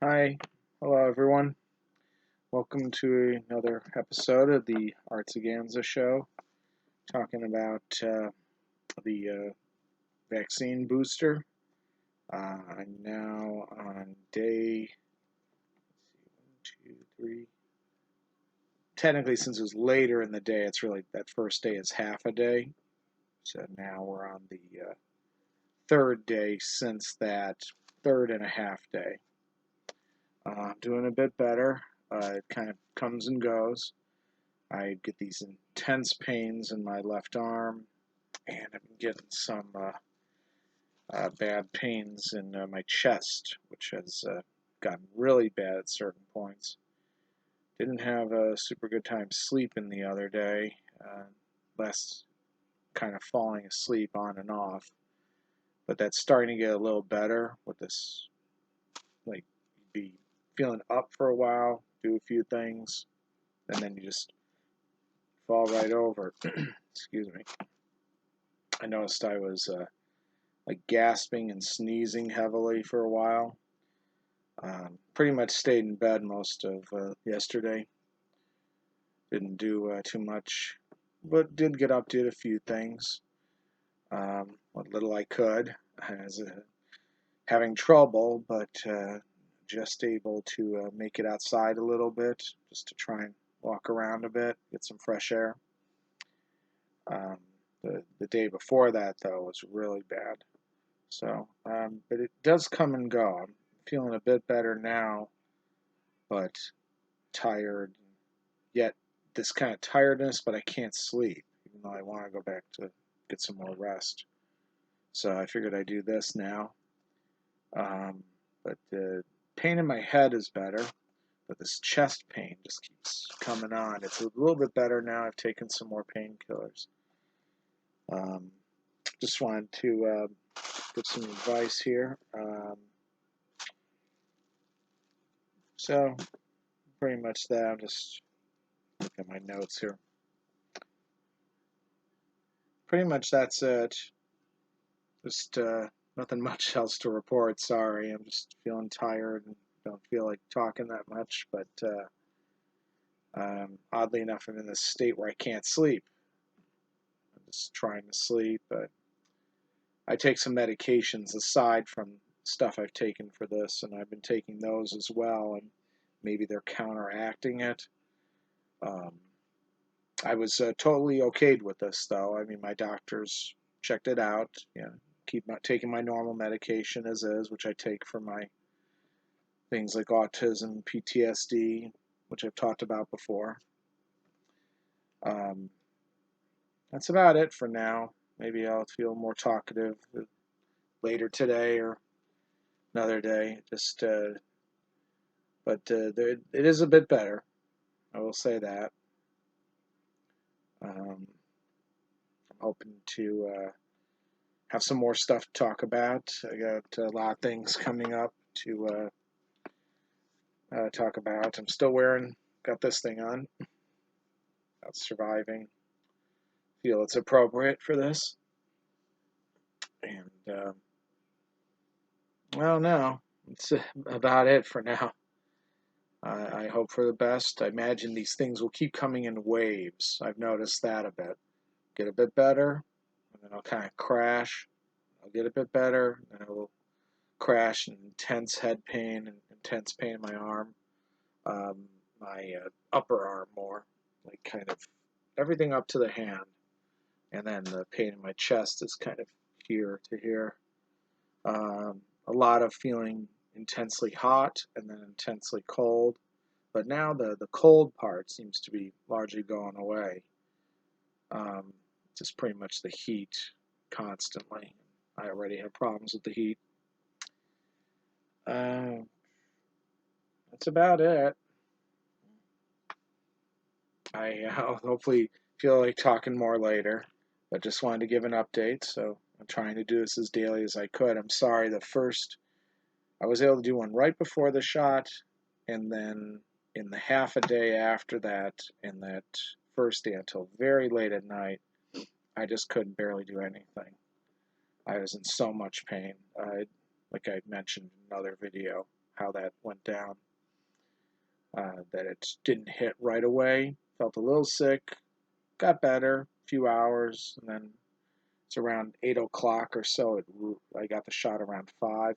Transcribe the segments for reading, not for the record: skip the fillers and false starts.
Hi, hello everyone. Welcome to another episode of the Artsaganza Show, talking about the vaccine booster. I'm now on day, let's see, 1, 2, 3. Technically, since it was later in the day, it's really that first day is half a day. So now we're on the third day since that third and a half day. I'm doing a bit better. It kind of comes and goes. I get these intense pains in my left arm, and I've been getting some bad pains in my chest, which has gotten really bad at certain points. Didn't have a super good time sleeping the other day, less kind of falling asleep on and off. But that's starting to get a little better with this, like, you'd be feeling up for a while, do a few things, and then you just fall right over. Excuse me. I noticed I was like gasping and sneezing heavily for a while. Pretty much stayed in bed most of yesterday. Didn't do too much, but did get up, did a few things. What little I could. I was having trouble, but just able to make it outside a little bit, just to try and walk around a bit, get some fresh air. The day before that, though, was really bad. So, but it does come and go. I'm feeling a bit better now, but tired. Yet this kind of tiredness, but I can't sleep, even though I want to go back to get some more rest. So I figured I'd do this now. But the pain in my head is better, but this chest pain just keeps coming on. It's a little bit better now. I've taken some more painkillers. Just wanted to give some advice here. So pretty much that. I'm just looking at my notes here. Pretty much that's it. Just nothing much else to report. Sorry, I'm just feeling tired and don't feel like talking that much. But oddly enough, I'm in this state where I can't sleep. I'm just trying to sleep, but I take some medications aside from stuff I've taken for this, and I've been taking those as well, and maybe they're counteracting it. Um, I was totally okayed with this, though. I mean, my doctors checked it out. Keep taking my normal medication as is, which I take for my things like autism, PTSD, which I've talked about before. Um, that's about it for now. Maybe I'll feel more talkative later today or another day. But it is a bit better. I will say that. I'm hoping to have some more stuff to talk about. I got a lot of things coming up to talk about. I'm still got this thing on. About surviving. Feel it's appropriate for this. And, well, no, it's about it for now. I hope for the best. I imagine these things will keep coming in waves. I've noticed that a bit. Get a bit better, and then I'll kind of crash. I'll get a bit better, and then I will crash and intense head pain and intense pain in my arm, my upper arm more, like kind of everything up to the hand, and then the pain in my chest is kind of here to here. A lot of feeling intensely hot and then intensely cold, but now the cold part seems to be largely going away. Um, just pretty much the heat constantly. I already have problems with the heat. Uh, that's about it. I'll hopefully feel like talking more later, but just wanted to give an update. So I'm trying to do this as daily as I could. I'm sorry, I was able to do one right before the shot, and then in the half a day after that, and that first day until very late at night, I just couldn't barely do anything. I was in so much pain. Like I mentioned in another video, how that went down. That it didn't hit right away. Felt a little sick, got better, a few hours, and then it's around 8 o'clock or so. I got the shot around 5,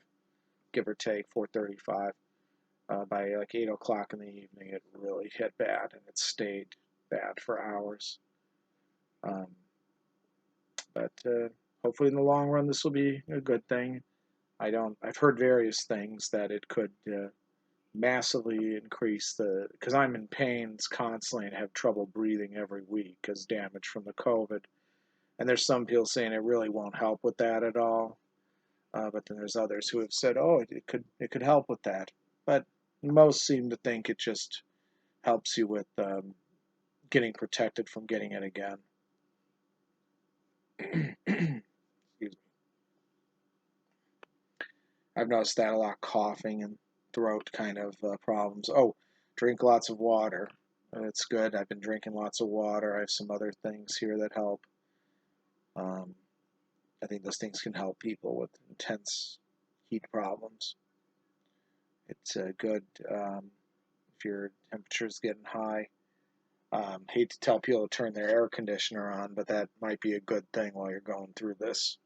give or take 4:35. By like 8 o'clock in the evening, it really hit bad, and it stayed bad for hours. Um, but hopefully, in the long run, this will be a good thing. I've heard various things that it could massively increase because I'm in pains constantly and have trouble breathing every week because damage from the COVID. And there's some people saying it really won't help with that at all. But then there's others who have said, oh, it could help with that. But most seem to think it just helps you with getting protected from getting it again. Excuse me. I've noticed that a lot, coughing and throat kind of problems. Oh, drink lots of water. It's good. I've been drinking lots of water. I have some other things here that help. Um, I think those things can help people with intense heat problems. It's good if your temperature's getting high. Hate to tell people to turn their air conditioner on, but that might be a good thing while you're going through this.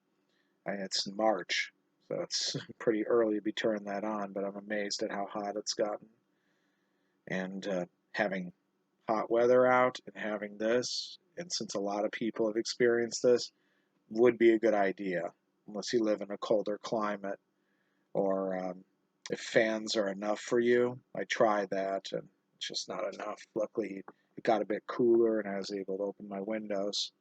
And it's March, so it's pretty early to be turning that on, but I'm amazed at how hot it's gotten. And having hot weather out and having this, and since a lot of people have experienced this, would be a good idea, unless you live in a colder climate or if fans are enough for you. I tried that, and it's just not enough. Luckily, it got a bit cooler, and I was able to open my windows.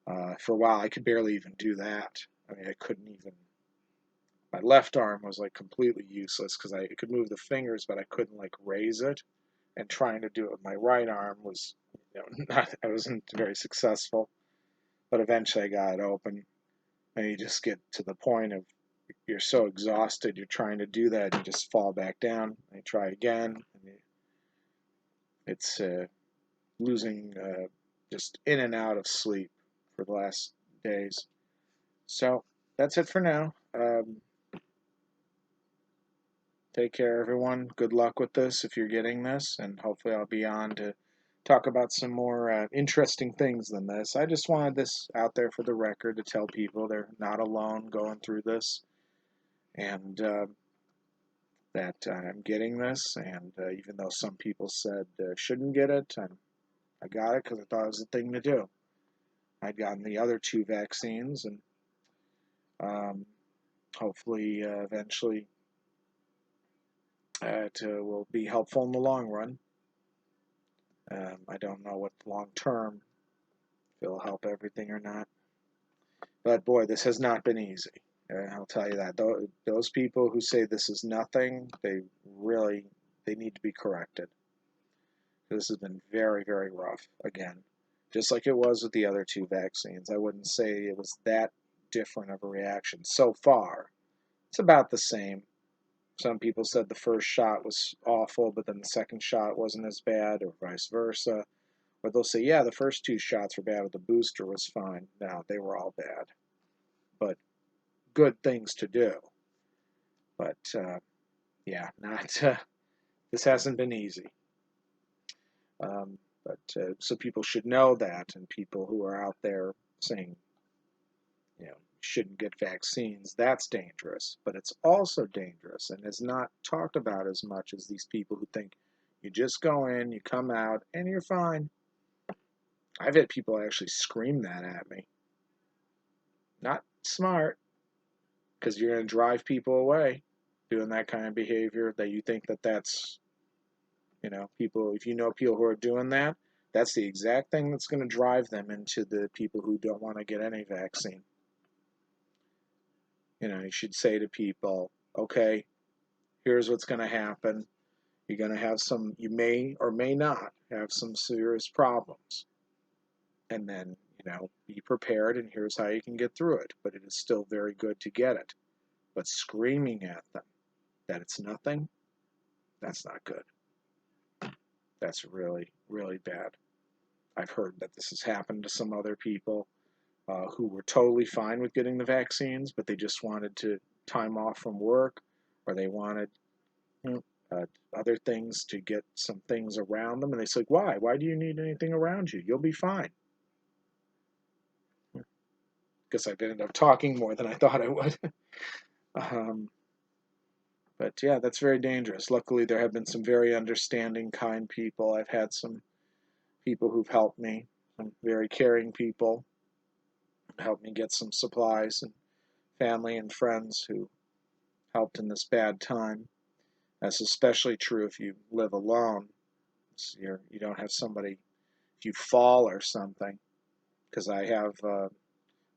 For a while, I could barely even do that. I mean, I couldn't even. My left arm was like completely useless because I could move the fingers, but I couldn't like raise it. And trying to do it with my right arm was, not. I wasn't very successful. But eventually, I got it open, and you just get to the point of you're so exhausted, you're trying to do that, and you just fall back down. And you try again, and it's losing just in and out of sleep for the last days. So that's it for now. Take care, everyone. Good luck with this if you're getting this, and hopefully I'll be on to talk about some more interesting things than this. I just wanted this out there for the record to tell people they're not alone going through this, and that I'm getting this. And even though some people said shouldn't get it, I got it because I thought it was the thing to do. I'd gotten the other 2 vaccines, and hopefully eventually it will be helpful in the long run. I don't know what long term if it'll help everything or not. But boy, this has not been easy. I'll tell you that. Those people who say this is nothing, they need to be corrected. This has been very, very rough. Again, just like it was with the other 2 vaccines. I wouldn't say it was that different of a reaction so far. It's about the same. Some people said the first shot was awful, but then the second shot wasn't as bad, or vice versa. Or they'll say, yeah, the first 2 shots were bad, but the booster was fine. No, they were all bad. But good things to do. But yeah, not this hasn't been easy. But so people should know that, and people who are out there saying, shouldn't get vaccines, that's dangerous. But it's also dangerous and is not talked about as much as these people who think you just go in, you come out, and you're fine. I've had people actually scream that at me. Not smart, because you're going to drive people away doing that kind of behavior that you think that's, people, if you know people who are doing that, that's the exact thing that's going to drive them into the people who don't want to get any vaccine. You should say to people, okay, here's what's going to happen. You're going to have you may or may not have some serious problems. And then, be prepared, and here's how you can get through it. But it is still very good to get it. But screaming at them that it's nothing, that's not good. That's really, really bad. I've heard that this has happened to some other people who were totally fine with getting the vaccines, but they just wanted to time off from work, or they wanted other things to get some things around them. And they say, why? Why do you need anything around you? You'll be fine. Guess I ended up talking more than I thought I would. um, but yeah, that's very dangerous. Luckily, there have been some very understanding, kind people. I've had some people who've helped me, some very caring people, helped me get some supplies, and family and friends who helped in this bad time. That's especially true if you live alone. You don't have somebody, if you fall or something, because I have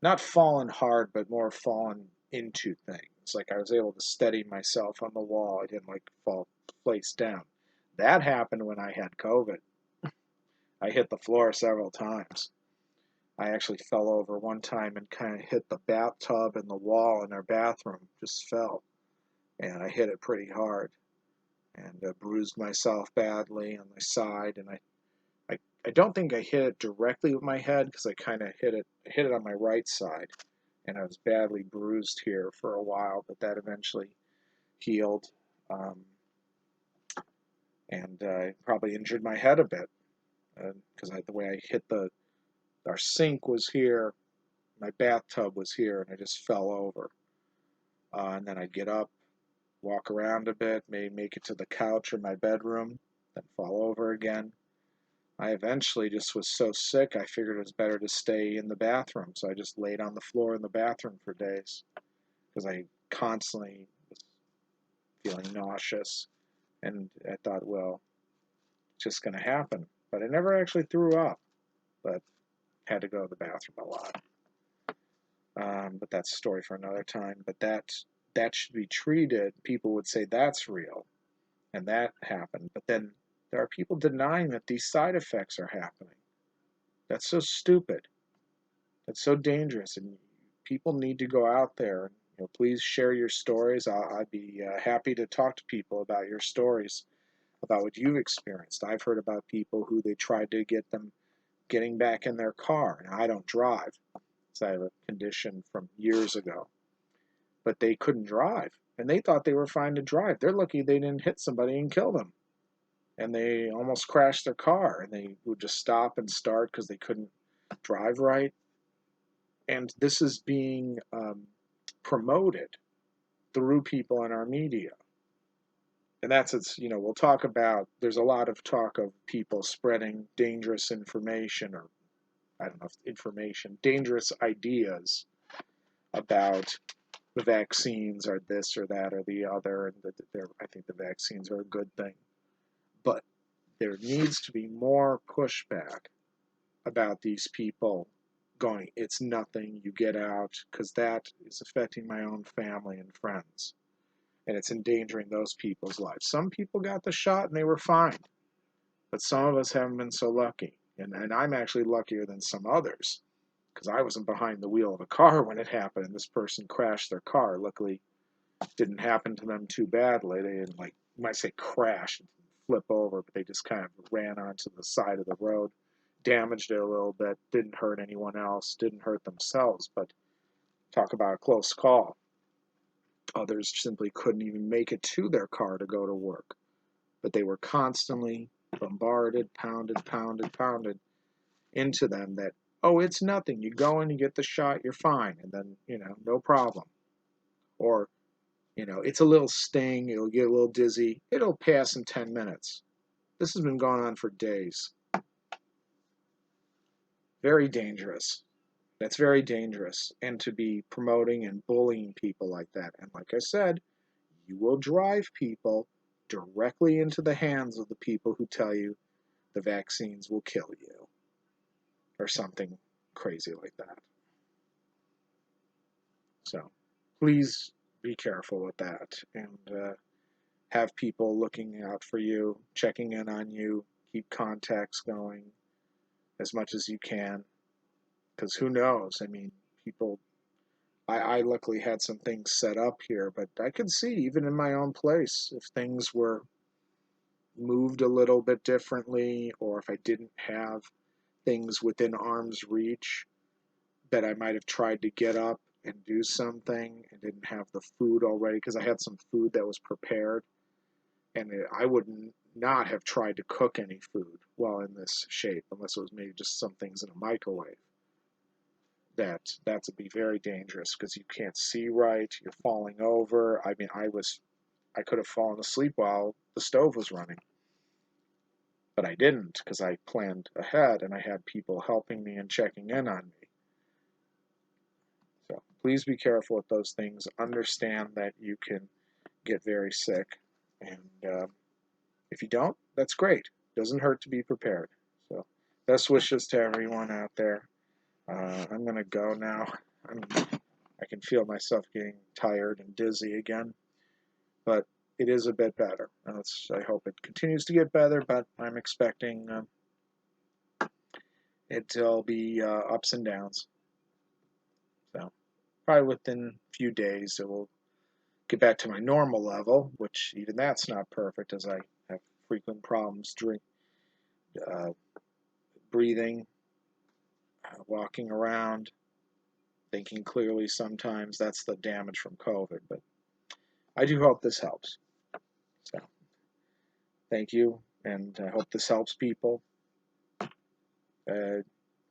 not fallen hard, but more fallen into things. Like I was able to steady myself on the wall. I didn't like fall face down. That happened when I had COVID. I hit the floor several times. I actually fell over one time and kind of hit the bathtub and the wall in our bathroom. Just fell, and I hit it pretty hard and bruised myself badly on my side. And I don't think I hit it directly with my head because I kind of hit it on my right side, and I was badly bruised here for a while, but that eventually healed. Um, and I probably injured my head a bit because the way I hit our sink was here, my bathtub was here, and I just fell over. And then I'd get up, walk around a bit, maybe make it to the couch or my bedroom, then fall over again. I eventually just was so sick, I figured it was better to stay in the bathroom. So I just laid on the floor in the bathroom for days because I constantly was feeling nauseous. And I thought, well, it's just going to happen. But I never actually threw up, but had to go to the bathroom a lot. But that's a story for another time. But that should be treated. People would say that's real, and that happened. But then there are people denying that these side effects are happening. That's so stupid. That's so dangerous, and people need to go out there. Please share your stories. I'd be happy to talk to people about your stories, about what you've experienced. I've heard about people who they tried to get them getting back in their car. Now, I don't drive, so I have a condition from years ago, but they couldn't drive, and they thought they were fine to drive. They're lucky they didn't hit somebody and kill them, and they almost crashed their car, and they would just stop and start because they couldn't drive right. And this is being promoted through people in our media. And we'll talk about, there's a lot of talk of people spreading dangerous information, or I don't know if information, dangerous ideas about the vaccines are this or that or the other, and I think the vaccines are a good thing. But there needs to be more pushback about these people going, it's nothing, you get out, because that is affecting my own family and friends. And it's endangering those people's lives. Some people got the shot and they were fine, but some of us haven't been so lucky. And I'm actually luckier than some others because I wasn't behind the wheel of a car when it happened and this person crashed their car. Luckily, it didn't happen to them too badly. They didn't, like, you might say crash and flip over, but they just kind of ran onto the side of the road, damaged it a little bit, didn't hurt anyone else, didn't hurt themselves, but talk about a close call. Others simply couldn't even make it to their car to go to work, but they were constantly bombarded, pounded into them that, oh, it's nothing. You go in, you get the shot, you're fine, and then, no problem. Or, it's a little sting, it'll get a little dizzy, it'll pass in 10 minutes. This has been going on for days. Very dangerous. That's very dangerous. And to be promoting and bullying people like that. And like I said, you will drive people directly into the hands of the people who tell you the vaccines will kill you or something crazy like that. So please be careful with that and have people looking out for you, checking in on you, keep contacts going as much as you can, because who knows? I mean, people. I luckily had some things set up here, but I could see even in my own place if things were moved a little bit differently, or if I didn't have things within arm's reach, that I might have tried to get up and do something and didn't have the food already because I had some food that was prepared I would not have tried to cook any food while in this shape unless it was maybe just some things in a microwave. That would be very dangerous because you can't see right. You're falling over. I mean, I could have fallen asleep while the stove was running, but I didn't because I planned ahead and I had people helping me and checking in on me. So please be careful with those things. Understand that you can get very sick, and if you don't, that's great. Doesn't hurt to be prepared. So best wishes to everyone out there. I'm gonna go now. I can feel myself getting tired and dizzy again, but it is a bit better. I hope it continues to get better, but I'm expecting it'll be ups and downs. So probably within a few days it will get back to my normal level, which even that's not perfect as I have frequent problems uh, breathing, walking around, thinking clearly sometimes. That's the damage from COVID, but I do hope this helps. So thank you, and I hope this helps people. Uh,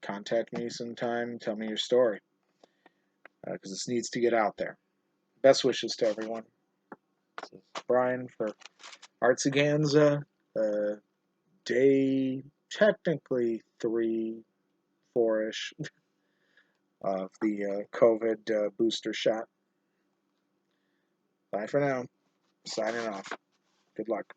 Contact me sometime, tell me your story, because this needs to get out there. Best wishes to everyone. This is Brian for Artsaganza, day technically 3, 4-ish of the COVID booster shot. Bye for now. Signing off. Good luck.